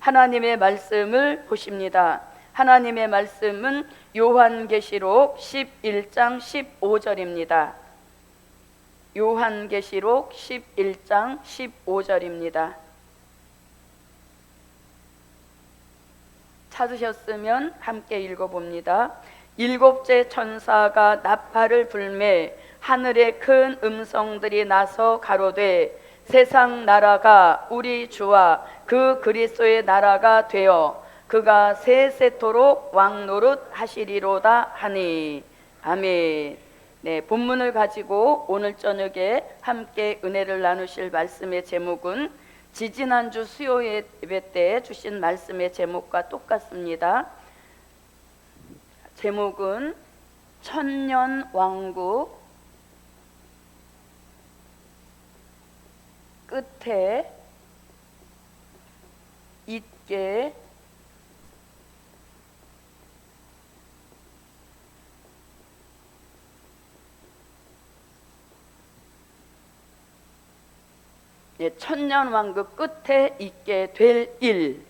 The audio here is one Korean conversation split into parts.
하나님의 말씀을 보십니다. 하나님의 말씀은 요한계시록 11장 15절입니다. 요한계시록 11장 15절입니다. 찾으셨으면 함께 읽어봅니다. 일곱째 천사가 나팔을 불매 하늘에 큰 음성들이 나서 가로되 세상 나라가 우리 주와 그 그리스도의 나라가 되어 그가 세세토록 왕노릇 하시리로다 하니. 아멘. 네, 본문을 가지고 오늘 저녁에 함께 은혜를 나누실 말씀의 제목은 지지난주 수요 예배 때 주신 말씀의 제목과 똑같습니다. 제목은 천년왕국 끝에 있게 천년왕국 끝에 있게 될 일.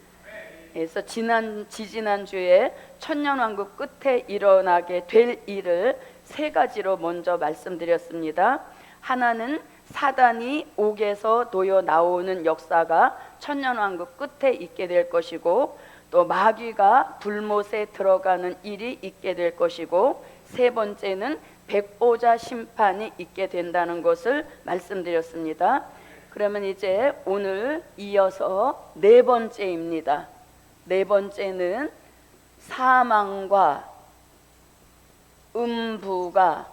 그래서 지지난주에 천년왕국 끝에 일어나게 될 일을 세 가지로 먼저 말씀드렸습니다. 하나는 사단이 옥에서 놓여 나오는 역사가 천년왕국 끝에 있게 될 것이고, 또 마귀가 불못에 들어가는 일이 있게 될 것이고, 세 번째는 백보자 심판이 있게 된다는 것을 말씀드렸습니다. 그러면 이제 오늘 이어서 네 번째입니다. 네 번째는 사망과 음부가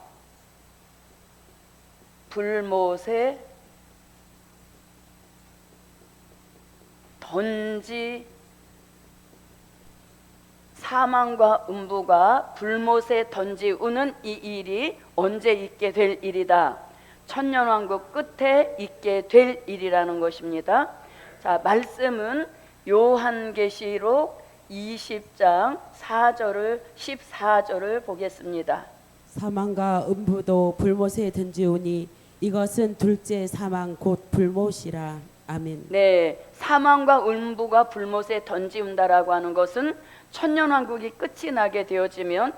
불못에 사망과 음부가 불못에 던지우는 이 일이 언제 있게 될 일이다. 천년왕국 끝에 있게 될 일이라는 것입니다. 자, 말씀은 요한계시록 20장 14절을 보겠습니다. 사망과 음부도 불못에 던지우니 이것은 둘째 사망 곧 불못이라. 아멘. 네, 사망과 음부가 불못에 던지운다라고 하는 것은 천년왕국이 끝이 나게 되어지면,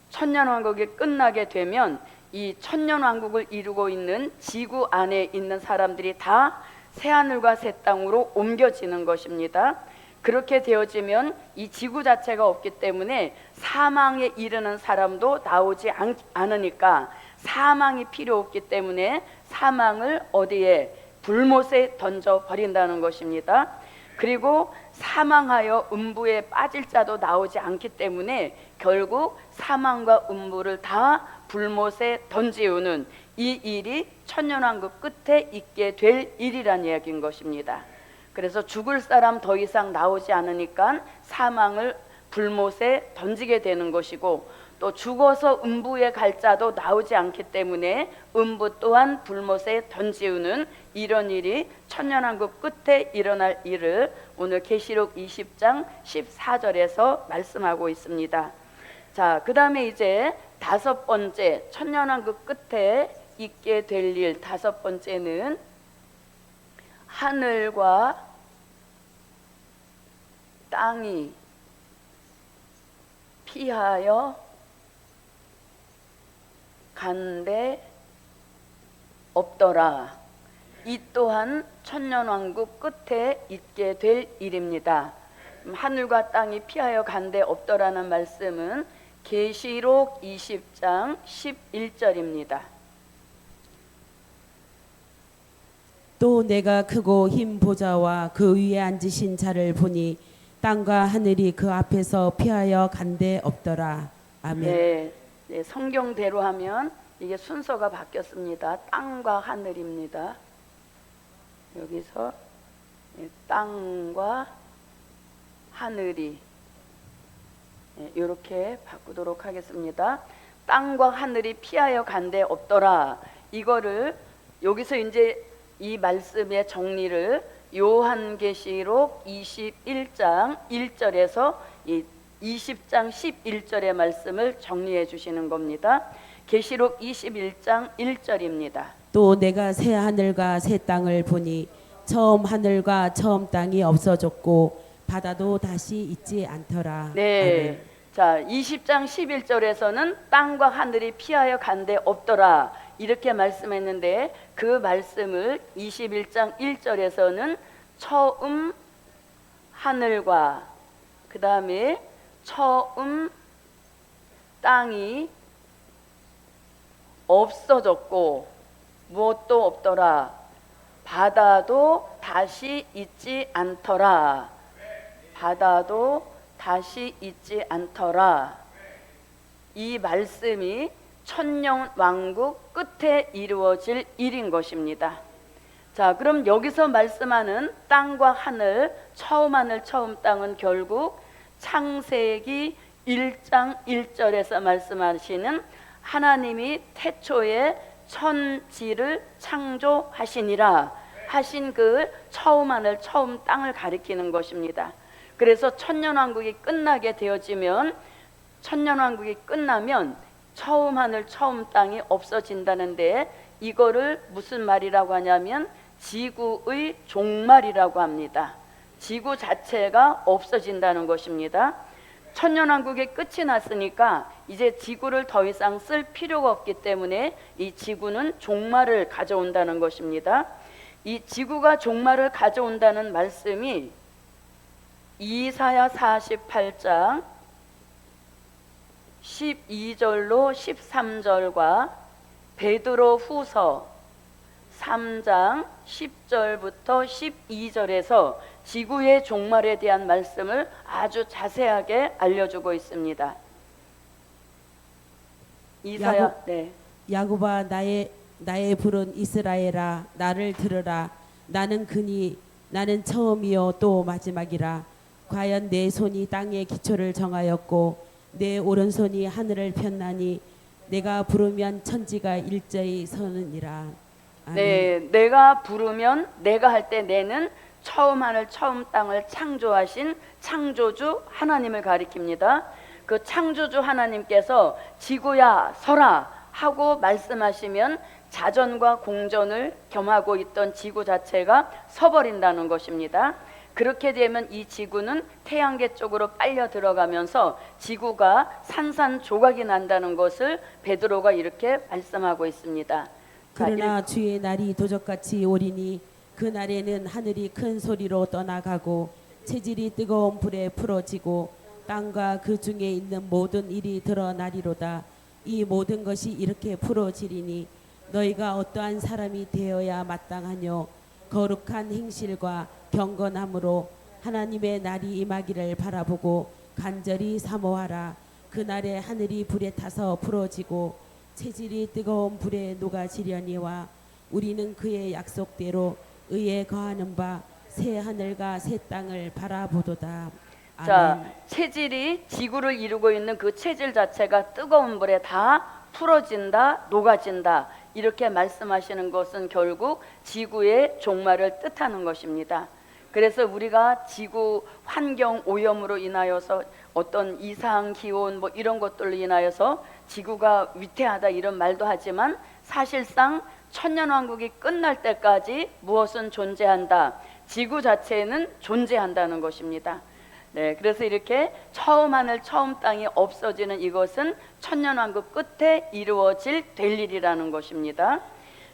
천년왕국이 끝나게 되면 이 천년왕국을 이루고 있는 지구 안에 있는 사람들이 다 새하늘과 새 땅으로 옮겨지는 것입니다. 그렇게 되어지면 이 지구 자체가 없기 때문에 사망에 이르는 사람도 나오지 않으니까 사망이 필요 없기 때문에 사망을 어디에? 불못에 던져버린다는 것입니다. 그리고 사망하여 음부에 빠질 자도 나오지 않기 때문에 결국 사망과 음부를 다 불못에 던지우는 이 일이 천년왕국 끝에 있게 될 일이란 이야기인 것입니다. 그래서 죽을 사람 더 이상 나오지 않으니까 사망을 불못에 던지게 되는 것이고, 또 죽어서 음부에 갈 자도 나오지 않기 때문에 음부 또한 불못에 던지우는 이런 일이 천년왕국 끝에 일어날 일을 오늘 계시록 20장 14절에서 말씀하고 있습니다. 자, 그 다음에 이제 다섯 번째, 천년왕국 끝에 있게 될 일, 다섯 번째는 하늘과 땅이 피하여 간데 없더라. 이 또한 천년왕국 끝에 있게 될 일입니다. 하늘과 땅이 피하여 간데 없더라는 말씀은 계시록 20장 11절입니다. 또 내가 크고 흰 보좌와 그 위에 앉으신 자를 보니 땅과 하늘이 그 앞에서 피하여 간데 없더라. 아멘. 네, 네, 성경대로 하면 이게 순서가 바뀌었습니다. 땅과 하늘입니다. 여기서 땅과 하늘이 이렇게 바꾸도록 하겠습니다. 땅과 하늘이 피하여 간데 없더라. 이거를 여기서 이제 이 말씀의 정리를 요한계시록 21장 1절에서 20장 11절의 말씀을 정리해 주시는 겁니다. 계시록 21장 1절입니다. 또 내가 새 하늘과 새 땅을 보니 처음 하늘과 처음 땅이 없어졌고 바다도 다시 있지 않더라. 네. 아멘. 자, 20장 11절에서는 땅과 하늘이 피하여 간데 없더라. 이렇게 말씀했는데 그 말씀을 21장 1절에서는 처음 하늘과 그 다음에 처음 땅이 없어졌고 무엇도 없더라. 바다도 다시 있지 않더라. 바다도 다시 있지 않더라. 이 말씀이 천년 왕국 끝에 이루어질 일인 것입니다. 자, 그럼 여기서 말씀하는 땅과 하늘, 처음 땅은 결국 창세기 1장 1절에서 말씀하시는 하나님이 태초에 천지를 창조하시니라 하신 그 처음 하늘, 처음 땅을 가리키는 것입니다. 그래서 천년왕국이 끝나게 되어지면, 천년왕국이 끝나면 처음 하늘, 처음 땅이 없어진다는데 이거를 무슨 말이라고 하냐면 지구의 종말이라고 합니다. 지구 자체가 없어진다는 것입니다. 천년왕국의 끝이 났으니까 이제 지구를 더 이상 쓸 필요가 없기 때문에 이 지구는 종말을 가져온다는 것입니다. 이 지구가 종말을 가져온다는 말씀이 이사야 48장 12절로 13절과 베드로 후서 3장 10절부터 12절에서 지구의 종말에 대한 말씀을 아주 자세하게 알려주고 있습니다. 이사야, 네. 야곱아, 나의 부른 이스라엘아, 나를 들으라. 나는 그니 나는 처음이요 또 마지막이라. 과연 내 손이 땅의 기초를 정하였고 내 오른손이 하늘을 폈나니 내가 부르면 천지가 일제히 서느니라. 아멘. 네, 내가 부르면, 내가 할 때 내는 처음 하늘 처음 땅을 창조하신 창조주 하나님을 가리킵니다. 그 창조주 하나님께서 지구야 서라 하고 말씀하시면 자전과 공전을 겸하고 있던 지구 자체가 서버린다는 것입니다. 그렇게 되면 이 지구는 태양계 쪽으로 빨려 들어가면서 지구가 산산조각이 난다는 것을 베드로가 이렇게 말씀하고 있습니다. 그러나 주의 날이 도적같이 오리니 그 날에는 하늘이 큰 소리로 떠나가고 체질이 뜨거운 불에 풀어지고 땅과 그 중에 있는 모든 일이 드러나리로다. 이 모든 것이 이렇게 풀어지리니 너희가 어떠한 사람이 되어야 마땅하뇨. 거룩한 행실과 경건함으로 하나님의 날이 임하기를 바라보고 간절히 사모하라. 그날에 하늘이 불에 타서 풀어지고 체질이 뜨거운 불에 녹아지려니와 우리는 그의 약속대로 의에 거하는 바 새 하늘과 새 땅을 바라보도다. 아멘. 자, 체질이 지구를 이루고 있는 그 체질 자체가 뜨거운 불에 다 풀어진다, 녹아진다 이렇게 말씀하시는 것은 결국 지구의 종말을 뜻하는 것입니다. 그래서 우리가 지구 환경 오염으로 인하여서 어떤 이상 기온 뭐 이런 것들로 인하여서 지구가 위태하다 이런 말도 하지만 사실상 천년왕국이 끝날 때까지 무엇은 존재한다. 지구 자체는 존재한다는 것입니다. 네, 그래서 이렇게 처음 하늘 처음 땅이 없어지는 이것은 천년왕국 끝에 이루어질 될 일이라는 것입니다.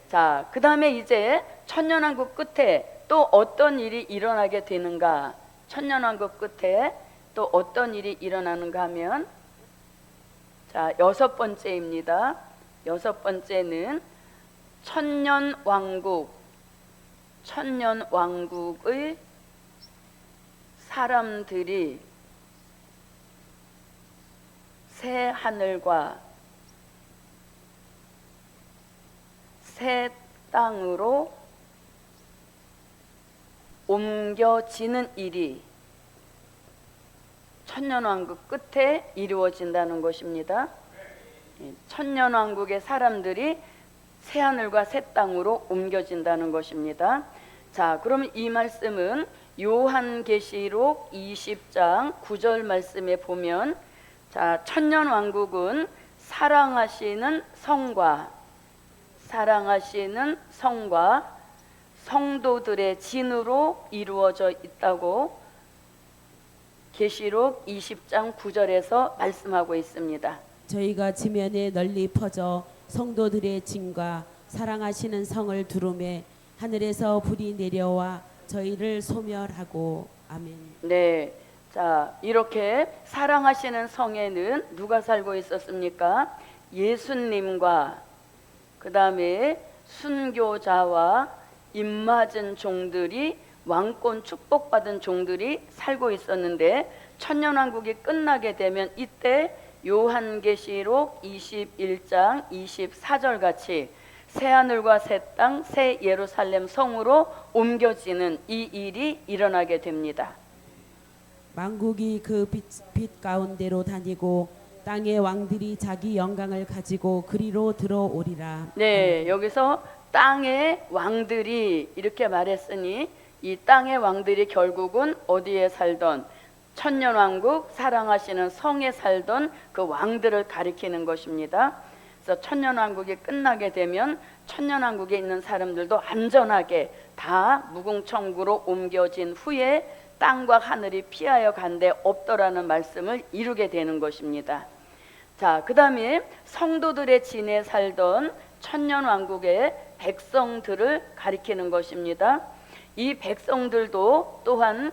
자, 그 다음에 이제 천년왕국 끝에 또 어떤 일이 일어나게 되는가? 천년왕국 끝에 또 어떤 일이 일어나는가 하면 자, 6번째입니다. 6번째는 천년왕국의 사람들이 새 하늘과 새 땅으로 옮겨지는 일이 천년왕국 끝에 이루어진다는 것입니다. 천년왕국의 사람들이 새하늘과 새 땅으로 옮겨진다는 것입니다. 자, 그럼 이 말씀은 요한계시록 20장 9절 말씀에 보면 자, 천년왕국은 사랑하시는 성도들의 진으로 이루어져 있다고 계시록 20장 9절에서 말씀하고 있습니다. 저희가 지면에 널리 퍼져 성도들의 짐과 사랑하시는 성을 두루매 하늘에서 불이 내려와 저희를 소멸하고 아멘. 네. 자, 이렇게 사랑하시는 성에는 누가 살고 있었습니까? 예수님과 그다음에 순교자와 입맞은 종들이 왕권 축복받은 종들이 살고 있었는데 천년왕국이 끝나게 되면 이때 요한계시록 21장 24절 같이 새하늘과 새 땅, 새 예루살렘 성으로 옮겨지는 이 일이 일어나게 됩니다. 만국이 그 빛 가운데로 다니고 땅의 왕들이 자기 영광을 가지고 그리로 들어오리라. 네, 여기서 땅의 왕들이 이렇게 말했으니 이 땅의 왕들이 결국은 어디에 살던 천년왕국 사랑하시는 성에 살던 그 왕들을 가리키는 것입니다. 그래서 천년왕국이 끝나게 되면 천년왕국에 있는 사람들도 안전하게 다 무궁천구로 옮겨진 후에 땅과 하늘이 피하여 간데 없더라는 말씀을 이루게 되는 것입니다. 자, 그 다음에 성도들의 진에 살던 천년왕국의 백성들을 가리키는 것입니다. 이 백성들도 또한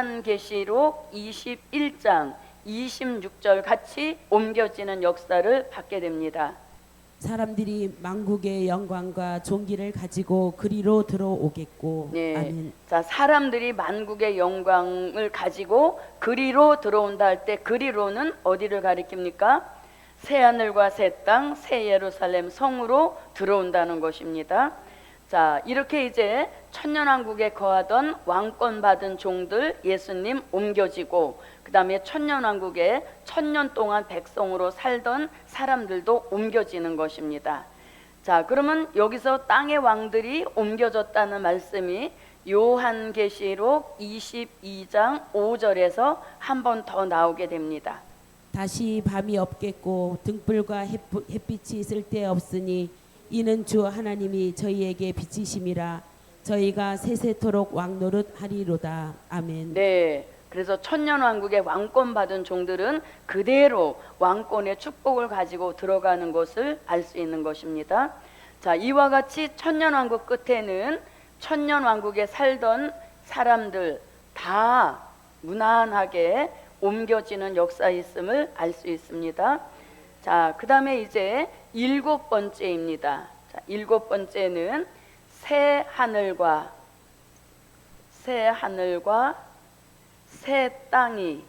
요한계시록 21장 26절 같이 옮겨지는 역사를 받게 됩니다. 사람들이 만국의 영광과 존귀를 가지고 그리로 들어오겠고 네. 아멘. 자, 사람들이 만국의 영광을 가지고 그리로 들어온다 할 때 그리로는 어디를 가리킵니까? 새 하늘과 새 땅, 새 예루살렘 성으로 들어온다는 것입니다. 자, 이렇게 이제 천년왕국에 거하던 왕권 받은 종들 예수님 옮겨지고 그 다음에 천년왕국에 천년 동안 백성으로 살던 사람들도 옮겨지는 것입니다. 자, 그러면 여기서 땅의 왕들이 옮겨졌다는 말씀이 요한계시록 22장 5절에서 한 번 더 나오게 됩니다. 다시 밤이 없겠고 등불과 햇빛이 쓸데없으니 이는 주 하나님이 저희에게 빛이심이라 저희가 세세토록 왕노릇 하리로다. 아멘. 네, 그래서 천년왕국의 왕권 받은 종들은 그대로 왕권의 축복을 가지고 들어가는 것을 알 수 있는 것입니다. 자, 이와 같이 천년왕국 끝에는 천년왕국에 살던 사람들 다 무난하게 옮겨지는 역사 있음을 알 수 있습니다. 자, 그 다음에 이제 7번째입니다. 자, 7번째는 새 하늘과 새 땅이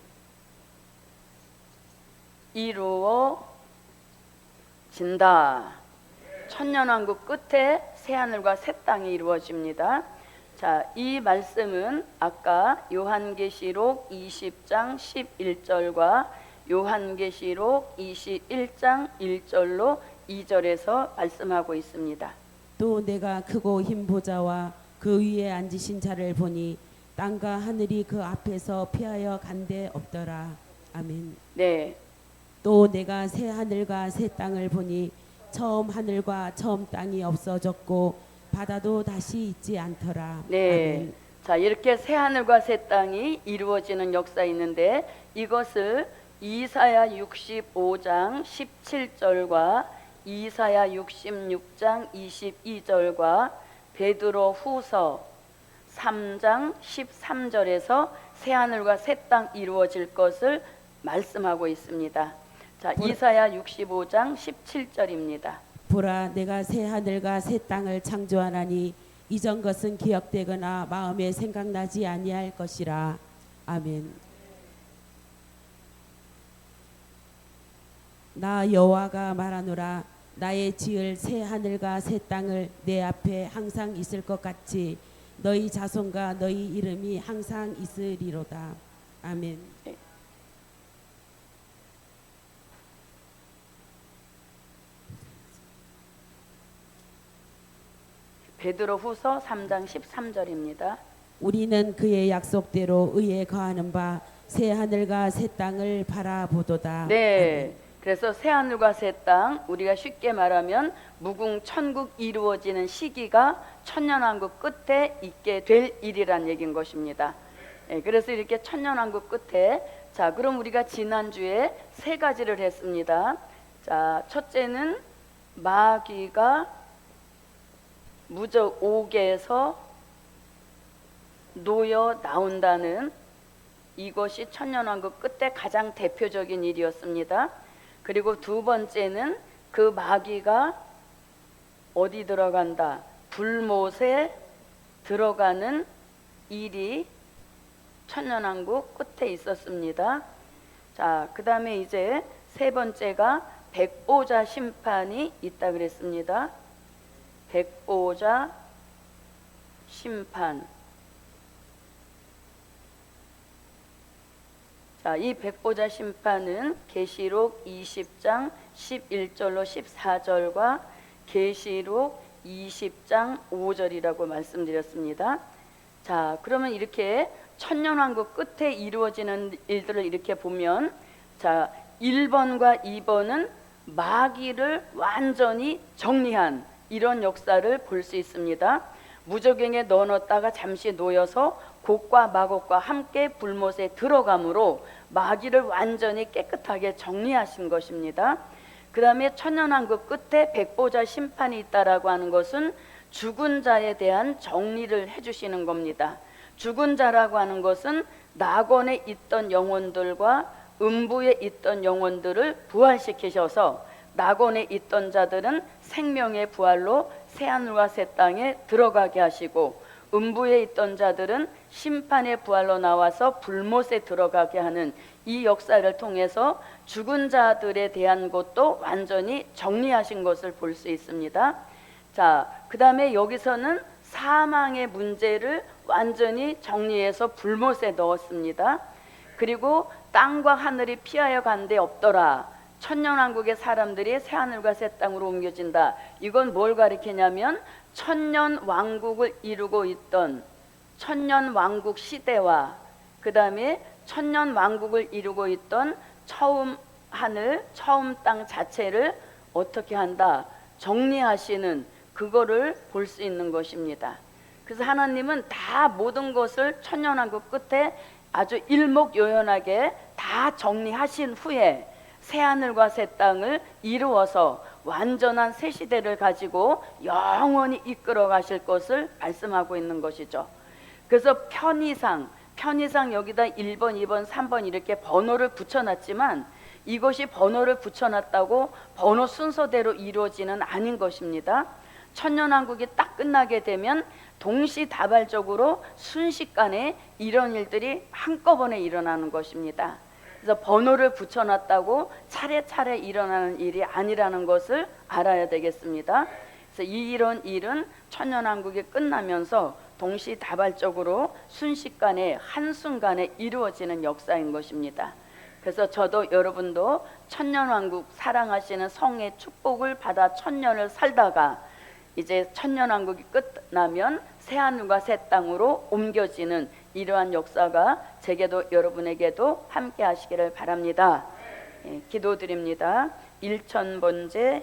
이루어진다. 천년왕국 끝에 새 하늘과 새 땅이 이루어집니다. 자, 이 말씀은 아까 요한계시록 20장 11절과 요한계시록 21장 1절로 2절에서 말씀하고 있습니다. 또 내가 크고 흰 보좌와 그 위에 앉으신 자를 보니 땅과 하늘이 그 앞에서 피하여 간데 없더라. 아멘. 네, 또 내가 새 하늘과 새 땅을 보니 처음 하늘과 처음 땅이 없어졌고 바다도 다시 있지 않더라. 네. 아멘. 자, 이렇게 새 하늘과 새 땅이 이루어지는 역사 있는데 이것을 이사야 65장 17절과 이사야 66장 22절과 베드로 후서 3장 13절에서 새 하늘과 새 땅 이루어질 것을 말씀하고 있습니다. 자, 이사야 65장 17절입니다. 보라 내가 새 하늘과 새 땅을 창조하나니 이전 것은 기억되거나 마음에 생각나지 아니할 것이라. 아멘. 나 여호와가 말하노라 나의 지을 새 하늘과 새 땅을 내 앞에 항상 있을 것 같이 너희 자손과 너희 이름이 항상 있으리로다. 아멘. 베드로 후서 3장 13절입니다. 우리는 그의 약속대로 의에 거하는 바 새 하늘과 새 땅을 바라보도다. 네. 그래서 새 하늘과 새 땅, 우리가 쉽게 말하면 무궁천국 이루어지는 시기가 천년왕국 끝에 있게 될 일이란 얘기인 것입니다. 예, 그래서 이렇게 천년왕국 끝에, 자, 그럼 우리가 지난주에 세 가지를 했습니다. 자, 첫째는 마귀가 무적 옥에서 놓여 나온다는 이것이 천년왕국 끝에 가장 대표적인 일이었습니다. 그리고 두 번째는 그 마귀가 어디 들어간다? 불못에 들어가는 일이 천년왕국 끝에 있었습니다. 자, 그 다음에 이제 세 번째가 백보자 심판이 있다 그랬습니다. 백보자 심판. 자, 이 백보자 심판은 계시록 20장 11절로 14절과 계시록 20장 5절이라고 말씀드렸습니다. 자, 그러면 이렇게 천년왕국 끝에 이루어지는 일들을 이렇게 보면, 자, 1번과 2번은 마귀를 완전히 정리한 이런 역사를 볼 수 있습니다. 무저갱에 넣어놨다가 잠시 놓여서 곡과 마곡과 함께 불못에 들어감으로 마귀를 완전히 깨끗하게 정리하신 것입니다. 그 다음에 천년왕국 끝에 백보자 심판이 있다라고 하는 것은 죽은 자에 대한 정리를 해주시는 겁니다. 죽은 자라고 하는 것은 낙원에 있던 영혼들과 음부에 있던 영혼들을 부활시키셔서 낙원에 있던 자들은 생명의 부활로 새하늘과 새 땅에 들어가게 하시고, 음부에 있던 자들은 심판의 부활로 나와서 불못에 들어가게 하는 이 역사를 통해서 죽은 자들에 대한 것도 완전히 정리하신 것을 볼 수 있습니다. 자, 그 다음에 여기서는 사망의 문제를 완전히 정리해서 불못에 넣었습니다. 그리고 땅과 하늘이 피하여 간 데 없더라. 천년왕국의 사람들이 새하늘과 새 땅으로 옮겨진다. 이건 뭘 가리키냐면 천년왕국을 이루고 있던 천년왕국 시대와 그 다음에 천년왕국을 이루고 있던 처음 하늘, 처음 땅 자체를 어떻게 한다? 정리하시는 그거를 볼 수 있는 것입니다. 그래서 하나님은 다 모든 것을 천년왕국 끝에 아주 일목요연하게 다 정리하신 후에 새하늘과 새 땅을 이루어서 완전한 새 시대를 가지고 영원히 이끌어 가실 것을 말씀하고 있는 것이죠. 그래서 편의상 여기다 1번, 2번, 3번 이렇게 번호를 붙여놨지만 이것이 번호를 붙여놨다고 번호 순서대로 이루어지는 아닌 것입니다. 천년왕국이 딱 끝나게 되면 동시다발적으로 순식간에 이런 일들이 한꺼번에 일어나는 것입니다. 그래서 번호를 붙여놨다고 차례차례 일어나는 일이 아니라는 것을 알아야 되겠습니다. 그래서 이런 일은 천년왕국이 끝나면서 동시다발적으로 순식간에 한순간에 이루어지는 역사인 것입니다. 그래서 저도 여러분도 천년왕국 사랑하시는 성의 축복을 받아 천년을 살다가 이제 천년왕국이 끝나면 새하늘과 새 땅으로 옮겨지는 이러한 역사가 제게도 여러분에게도 함께 하시기를 바랍니다. 기도드립니다. 1000번째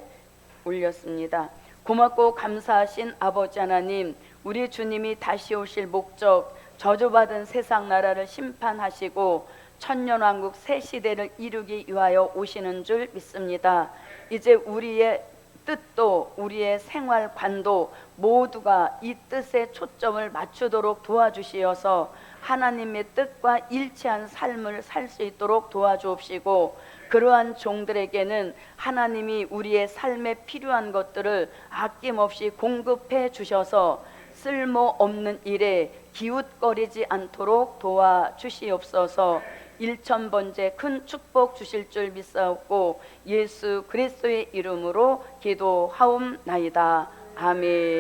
올렸습니다. 고맙고 감사하신 아버지 하나님, 우리 주님이 다시 오실 목적, 저주받은 세상 나라를 심판하시고 천년왕국 새 시대를 이루기 위하여 오시는 줄 믿습니다. 이제 우리의 뜻도 우리의 생활관도 모두가 이 뜻에 초점을 맞추도록 도와주시어서 하나님의 뜻과 일치한 삶을 살 수 있도록 도와주옵시고, 그러한 종들에게는 하나님이 우리의 삶에 필요한 것들을 아낌없이 공급해 주셔서 쓸모없는 일에 기웃거리지 않도록 도와주시옵소서. 1000번째 큰 축복 주실 줄 믿사옵고 예수 그리스도의 이름으로 기도하옵나이다. 아멘.